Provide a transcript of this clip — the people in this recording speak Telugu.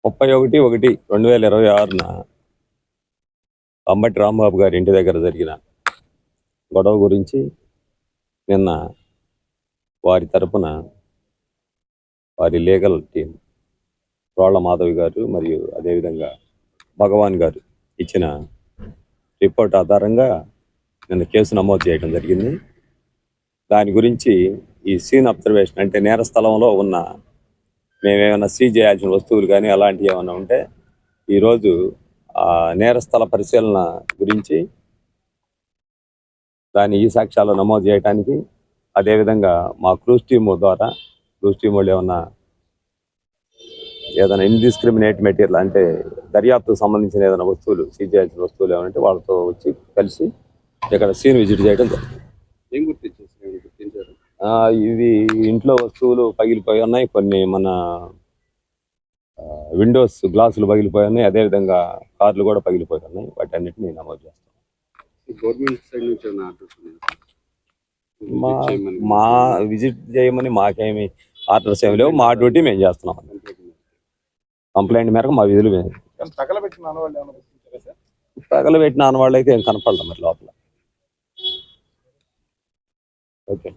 31/1/2026 అంబటి రాంబాబు గారి ఇంటి దగ్గర జరిగిన గొడవ గురించి నిన్న వారి తరపున వారి లీగల్ టీం రోళ్ల మాధవి గారు మరియు అదేవిధంగా భగవాన్ గారు ఇచ్చిన రిపోర్ట్ ఆధారంగా నిన్న కేసు నమోదు చేయడం జరిగింది. దాని గురించి ఈ సీన్ అబ్జర్వేషన్ అంటే నేర స్థలంలో ఉన్న మేమేమైనా సీజ్ చేయాల్సిన వస్తువులు కానీ అలాంటివి ఏమైనా ఉంటే ఈరోజు ఆ నేరస్థల పరిశీలన గురించి దాన్ని ఈ సాక్ష్యాలు నమోదు చేయడానికి, అదేవిధంగా మా క్రూజ్ టీమ్ ద్వారా క్రూజ్ టీమ్ వాళ్ళు ఏదైనా ఇండిస్క్రిమినేట్ మెటీరియల్ అంటే దర్యాప్తుకు సంబంధించిన ఏదైనా వస్తువులు సీజ్ చేయాల్సిన వస్తువులు ఏమంటే వాళ్ళతో వచ్చి కలిసి ఇక్కడ సీన్ విజిట్ చేయడం గుర్తించారు. ఇవి ఇంట్లో వస్తువులు పగిలిపోయి ఉన్నాయి, కొన్ని మన విండోస్ గ్లాసులు పగిలిపోయి ఉన్నాయి, అదేవిధంగా కార్లు కూడా పగిలిపోయి ఉన్నాయి. వాటి అన్నిటిని నమోదు చేస్తాం. గవర్నమెంట్ సైడ్ నుంచి మా విజిట్ చేయమని మాకేమి ఆర్డర్స్ ఏమి లేవు. మా డ్యూటీ మేము చేస్తున్నాం. కంప్లైంట్ మేరకు మా విధులు తగలబెట్టిన ఆనవాళ్ళు అయితే ఏం కనపడలేదు మరి లోపల. ఓకే.